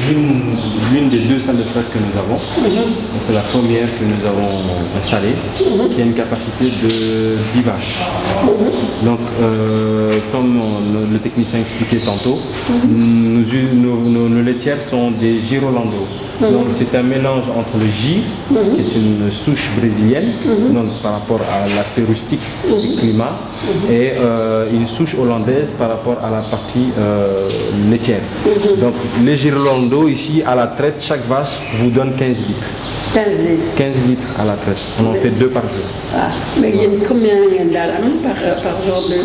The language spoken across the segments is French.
l'une des deux salles de fret que nous avons. C'est la première que nous avons installée, qui a une capacité de 10 vaches. Donc, comme le technicien expliquait tantôt, nos laitières sont des Girolando. Donc c'est un mélange entre le gir, qui est une souche brésilienne, donc par rapport à l'aspect rustique du climat, et une souche hollandaise par rapport à la partie laitière. Donc les Girolando ici à la traite, chaque vache vous donne 15 litres. 15 litres. 15 litres à la traite. On en fait 2 par jour. Ah, mais il y a combien d'armes par jour de...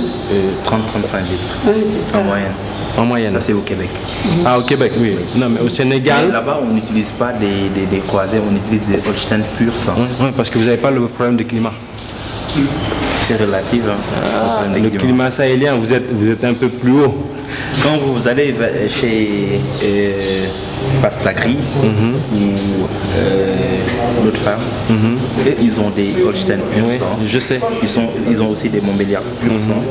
30-35 litres. Oui, c'est ça. En moyenne. En moyenne. Ça c'est au Québec. Ah, au Québec, oui. Non, mais au Sénégal... Là-bas, on n'utilise pas des croisés, on utilise des Holstein pur sang. Oui, parce que vous n'avez pas le problème de climat. C'est relatif. Hein, le climat sahélien, vous êtes un peu plus haut. Quand vous allez chez Pastagri ou l'autre femme, et ils ont des Holstein pur sang. Je sais. Ils ont aussi des Montbéliard pur sang.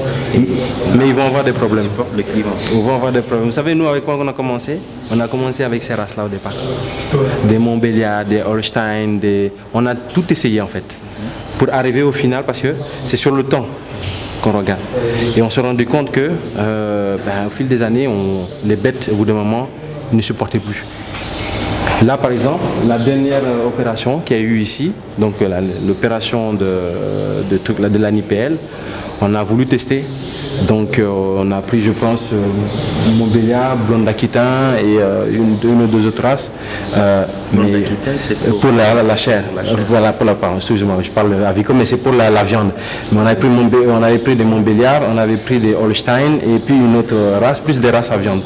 Mais ils vont avoir des problèmes. Le climat. Ils vont avoir des problèmes. Vous savez, nous, avec quoi on a commencé? On a commencé avec ces races-là au départ. Des Montbéliard, des Holstein, on a tout essayé en fait. Pour arriver au final, parce que c'est sur le temps qu'on regarde. Et on s'est rendu compte que au fil des années, les bêtes, au bout d'un moment, ne supportaient plus. Là, par exemple, la dernière opération qu'il y a eu ici, donc l'opération de l'ANIPL, on a voulu tester. Donc on a pris, je pense, Montbéliard, Blonde d'Aquitain et une ou deux autres races. Blonde d'Aquitain, c'est pour la chair. Voilà, excusez-moi, je parle avico, mais c'est pour la viande. Mais on avait pris des Montbéliard, on avait pris des Holstein et puis une autre race, plus des races à viande.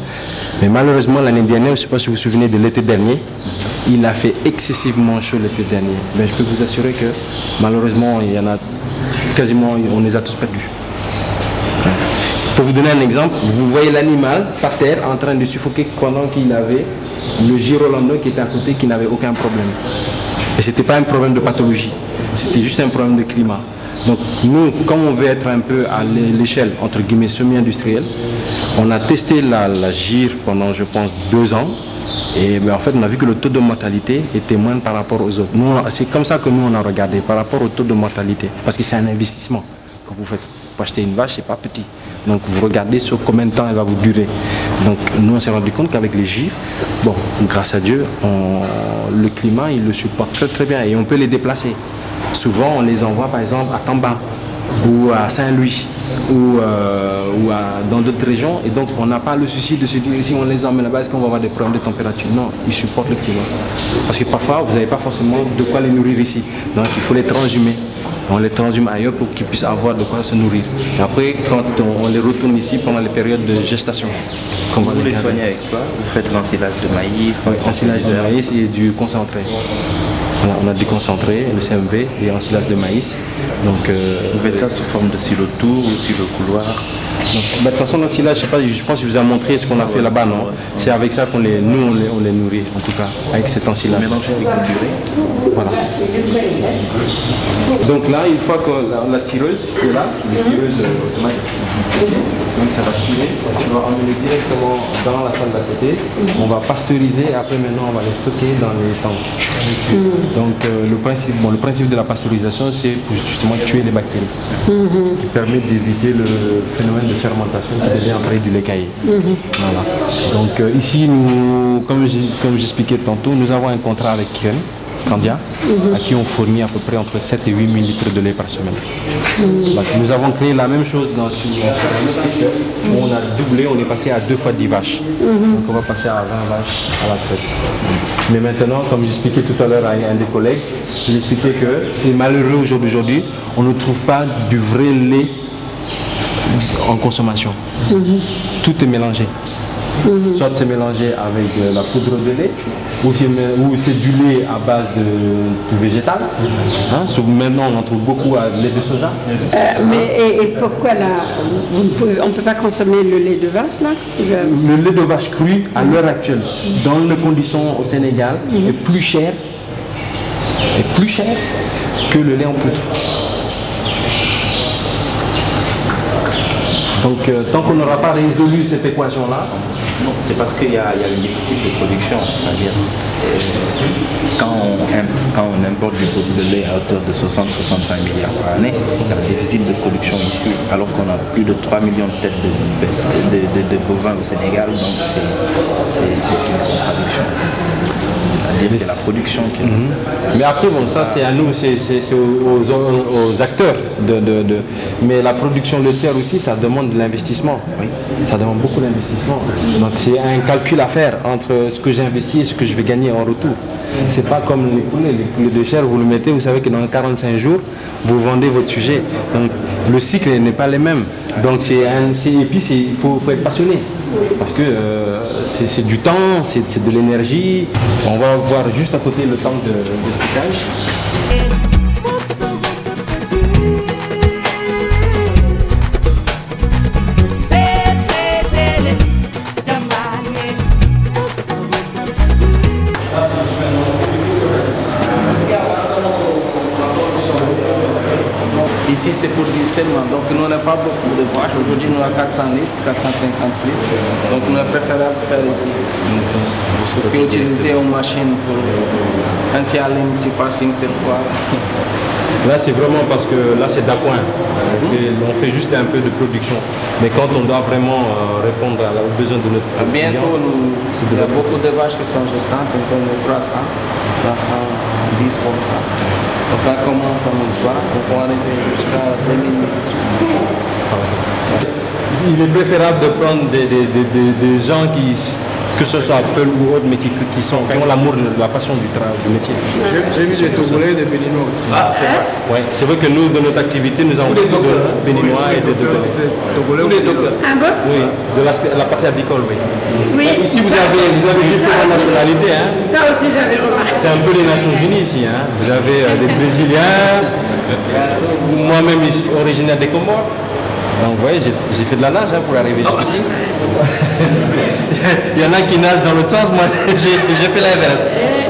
Mais malheureusement, l'année dernière, je ne sais pas si vous vous souvenez de l'été dernier, il a fait excessivement chaud l'été dernier. Mais je peux vous assurer que malheureusement, il y en a quasiment, on les a tous perdus. Pour vous donner un exemple, vous voyez l'animal par terre en train de suffoquer pendant qu'il avait le Girolando qui était à côté qui n'avait aucun problème. Et ce n'était pas un problème de pathologie, c'était juste un problème de climat. Donc nous, comme on veut être un peu à l'échelle entre guillemets semi-industrielle, on a testé la gire pendant je pense 2 ans. Et en fait on a vu que le taux de mortalité était moindre par rapport aux autres. C'est comme ça que nous on a regardé par rapport au taux de mortalité. Parce que c'est un investissement que vous faites. Pour acheter une vache, c'est pas petit. Donc vous regardez sur combien de temps elle va vous durer. Donc nous on s'est rendu compte qu'avec les gires, bon, grâce à Dieu, le climat il le supporte très très bien et on peut les déplacer. Souvent on les envoie par exemple à Tamba ou à Saint-Louis ou dans d'autres régions et donc on n'a pas le souci de se dire si on les emmène là-bas est-ce qu'on va avoir des problèmes de température. Non, ils supportent le climat. Parce que parfois vous n'avez pas forcément de quoi les nourrir ici. Donc il faut les transhumer. On les transhume ailleurs pour qu'ils puissent avoir de quoi se nourrir. Et après, quand on les retourne ici pendant les périodes de gestation. Vous les soignez avec quoi? Vous faites l'ensilage de maïs? L'ensilage de maïs et du concentré. Voilà, on a du concentré, le CMV et ensilage de maïs. Donc, vous faites ça sous forme de silo tour ou sur le couloir? Donc, de toute façon, l'ensilage, je pense que je vous ai montré ce qu'on a fait là-bas, non? C'est avec ça qu'on les nourrit, en tout cas, avec cet ensilage. Mélangé avec une durée. Voilà. Donc là, une fois que la tireuse est là, une tireuse automatique, donc ça va tirer, on va emmener directement dans la salle d'à côté, on va pasteuriser et après maintenant on va les stocker dans les tanks. Donc le principe de la pasteurisation c'est pour justement tuer les bactéries, ce qui permet d'éviter le phénomène de fermentation qui devient après du lait caillé. Voilà. Donc ici, nous, comme j'expliquais tantôt, nous avons un contrat avec Candia, à qui on fournit à peu près entre 7 et 8 000 litres de lait par semaine. Donc, nous avons créé la même chose dans ce où on a doublé, on est passé à 2 fois 10 vaches. Donc on va passer à 20 vaches à la traite. Mais maintenant, comme j'expliquais tout à l'heure à un des collègues, je lui expliquais que c'est malheureux aujourd'hui, on ne trouve pas du vrai lait en consommation. Tout est mélangé. Soit c'est mélangé avec la poudre de lait, ou c'est du lait à base de végétal. Hein, maintenant, on en trouve beaucoup à lait de soja. Et pourquoi là, on ne peut pas consommer le lait de vache là? Le lait de vache cru, à l'heure actuelle, dans les conditions au Sénégal, est plus cher que le lait en poudre. Donc tant qu'on n'aura pas résolu cette équation-là, non, c'est parce qu'il y a une déficit de production. C'est-à-dire quand on importe du produit de lait à hauteur de 60-65 milliards par année, il y a un déficit de production ici, alors qu'on a plus de 3 millions de têtes de bovins au Sénégal, donc c'est une contradiction. C'est la production qui est Mais après, bon, ça c'est à nous, c'est aux acteurs. Mais la production laitière aussi, ça demande de l'investissement. Oui. Ça demande beaucoup d'investissement. Donc c'est un calcul à faire entre ce que j'investis et ce que je vais gagner en retour. C'est pas comme les poulets. Les poulets de chair, vous le mettez, vous savez que dans 45 jours, vous vendez votre sujet. Donc le cycle n'est pas le même. Donc et puis il faut être passionné. Parce que c'est du temps, c'est de l'énergie. On va voir juste à côté le temps de stockage. Ici, c'est pour dire seulement. Donc, nous n'avons pas beaucoup de vaches. Aujourd'hui, nous avons 400 litres, 450 litres. Donc, nous avons préféré faire ici. Parce qu'utiliser une machine pour. Quand tu as ligne, tu passes une seule fois. Là, c'est vraiment parce que là, c'est d'appoint. On fait juste un peu de production. Mais quand on doit vraiment répondre aux besoins de notre client, bientôt, il y a beaucoup de vaches qui sont gestantes, donc 300, 310 comme ça. Donc on commence à nous battre, on peut arriver jusqu'à 2000 litres. Il est préférable de prendre des gens que ce soit Apple ou autre, mais qui ont l'amour, la passion du travail, du métier. J'ai vu les Togolais et des Béninois aussi. Ah, c'est vrai. Ouais, c'est vrai que nous, de notre activité, nous avons beaucoup de Béninois et de Togolais. Tous les docteurs. Ah bon? Oui, de la partie agricole, oui. Oui. Ici, vous avez différentes nationalités. Hein. Ça aussi, j'avais remarqué. C'est un peu les Nations Unies ici. Hein. Vous avez des Brésiliens, moi-même ici, originaire des Comores. Donc vous voyez, j'ai fait de la nage pour arriver jusqu'ici. Il y en a qui nagent dans l'autre sens, moi j'ai fait l'inverse.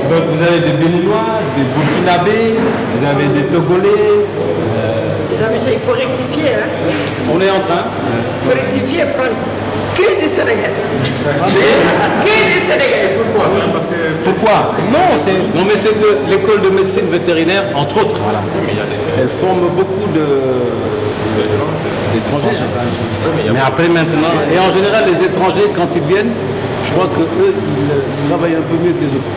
Donc vous avez des Béninois, des Burkinabés, vous avez des Togolais. Il faut rectifier. Hein. On est en train. Il faut rectifier, prendre que des Sénégalais. Que des Sénégalais. Pourquoi? Non, mais c'est l'école de médecine vétérinaire, entre autres. Voilà. Elle forme beaucoup d'étrangers. Mais après maintenant, et en général les étrangers quand ils viennent, je crois qu'eux ils travaillent un peu mieux que les autres.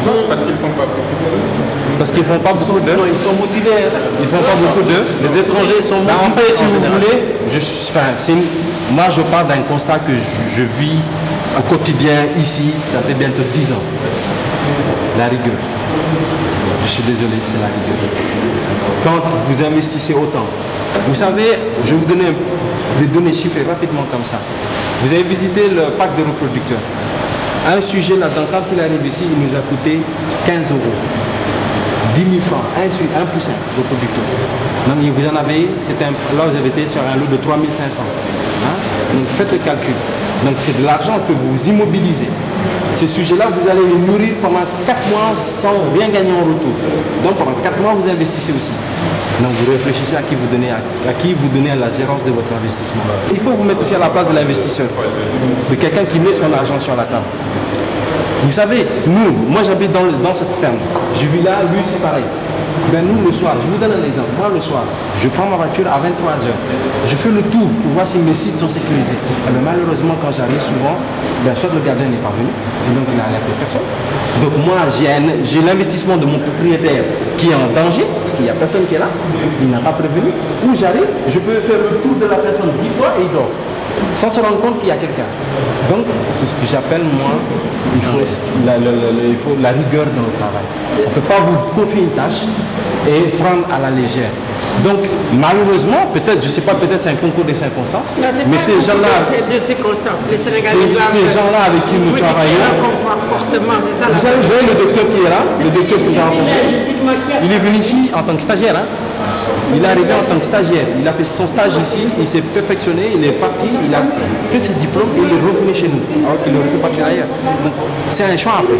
Non, c'est parce qu'ils ne font pas beaucoup d'œufs. Parce qu'ils ne font pas beaucoup d'œufs. Non, ils sont motivés. Ils ne font pas beaucoup d'œufs. Les étrangers sont motivés. En fait, si vous voulez, moi je parle d'un constat que je vis au quotidien ici, ça fait bientôt 10 ans. La rigueur. Je suis désolé, c'est la rigueur. Quand vous investissez autant, vous savez, je vais vous donner des données chiffrées rapidement comme ça. Vous avez visité le parc de reproducteurs. Un sujet là-dedans, quand il arrive ici, il nous a coûté 15 euros. 10 000 francs, un poussin reproducteur. Donc vous en avez, là vous avez été sur un lot de 3 500. Hein? Donc faites le calcul. Donc c'est de l'argent que vous immobilisez. Ces sujets-là, vous allez les nourrir pendant 4 mois sans rien gagner en retour. Donc pendant 4 mois, vous investissez aussi. Donc vous réfléchissez à qui vous donnez, la gérance de votre investissement. Il faut vous mettre aussi à la place de l'investisseur, de quelqu'un qui met son argent sur la table. Vous savez, moi j'habite dans cette ferme. Je vis là, lui c'est pareil. Ben nous le soir, je vous donne un exemple. Moi le soir, je prends ma voiture à 23h. Je fais le tour pour voir si mes sites sont sécurisés. Et ben, malheureusement quand j'arrive souvent, soit le gardien n'est pas venu, et donc il n'a alerté personne. Donc moi j'ai l'investissement de mon propriétaire qui est en danger, parce qu'il n'y a personne qui est là, il n'a pas prévenu. Où j'arrive, je peux faire le tour de la personne 10 fois et il dort. Sans se rendre compte qu'il y a quelqu'un. Donc, c'est ce que j'appelle, moi, il faut la rigueur dans le travail. On ne peut pas vous confier une tâche et prendre à la légère. Donc, malheureusement, peut-être, je ne sais pas, peut-être c'est un concours des circonstances, mais ces gens-là, ces gens-là avec qui nous travaillons, vous savez, le docteur qui est là, le docteur que j'ai rencontré, il est venu ici en tant que stagiaire. Hein. Il est arrivé en tant que stagiaire. Il a fait son stage ici, il s'est perfectionné, il est parti, il a fait ses diplômes et il est revenu chez nous. Alors qu'il aurait pu partir ailleurs. C'est un choix après.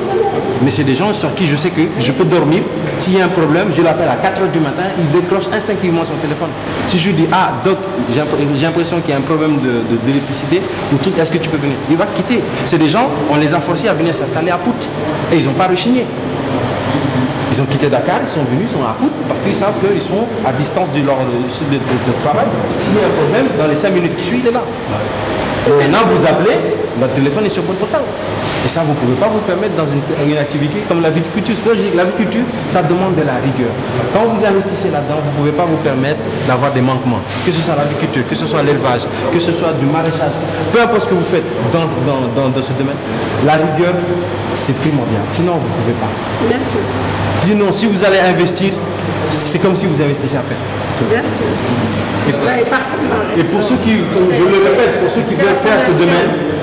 Mais c'est des gens sur qui je sais que je peux dormir. S'il y a un problème, je l'appelle à 4 h du matin, il décroche instinctivement son téléphone. Si je lui dis, ah doc, j'ai l'impression qu'il y a un problème d'électricité, ou truc, est-ce que tu peux venir? Il va quitter. C'est des gens, on les a forcés à venir s'installer à Pout. Et ils n'ont pas rechigné. Ils ont quitté Dakar, ils sont venus, ils sont à Pout, parce qu'ils savent qu'ils sont à distance de leur travail. S'il y a un problème, dans les 5 minutes qui suivent, il est là. Et maintenant, vous appelez, votre téléphone est sur votre portable. Et ça, vous ne pouvez pas vous permettre dans une activité comme la viticulture. La viticulture, ça demande de la rigueur. Quand vous investissez là-dedans, vous ne pouvez pas vous permettre d'avoir des manquements. Que ce soit la viticulture, que ce soit l'élevage, que ce soit du maraîchage. Peu importe ce que vous faites dans ce domaine, la rigueur, c'est primordial. Sinon, vous ne pouvez pas. Bien sûr. Sinon, si vous allez investir, c'est comme si vous investissez à perte. Bien sûr. Et pour ceux qui, je le répète, pour ceux qui veulent faire ce domaine,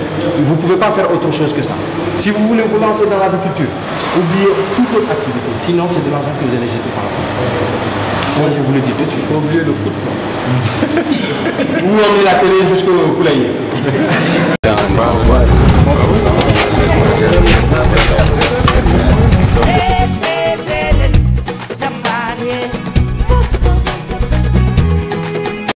vous ne pouvez pas faire autre chose que ça. Si vous voulez vous lancer dans l'agriculture, oubliez toute autre activité. Sinon, c'est de l'argent que vous allez jeter par la fenêtre. Moi, je vous le dis tout de suite. Il faut oublier le foot. Vous emmenez la télé jusqu'au poulailler.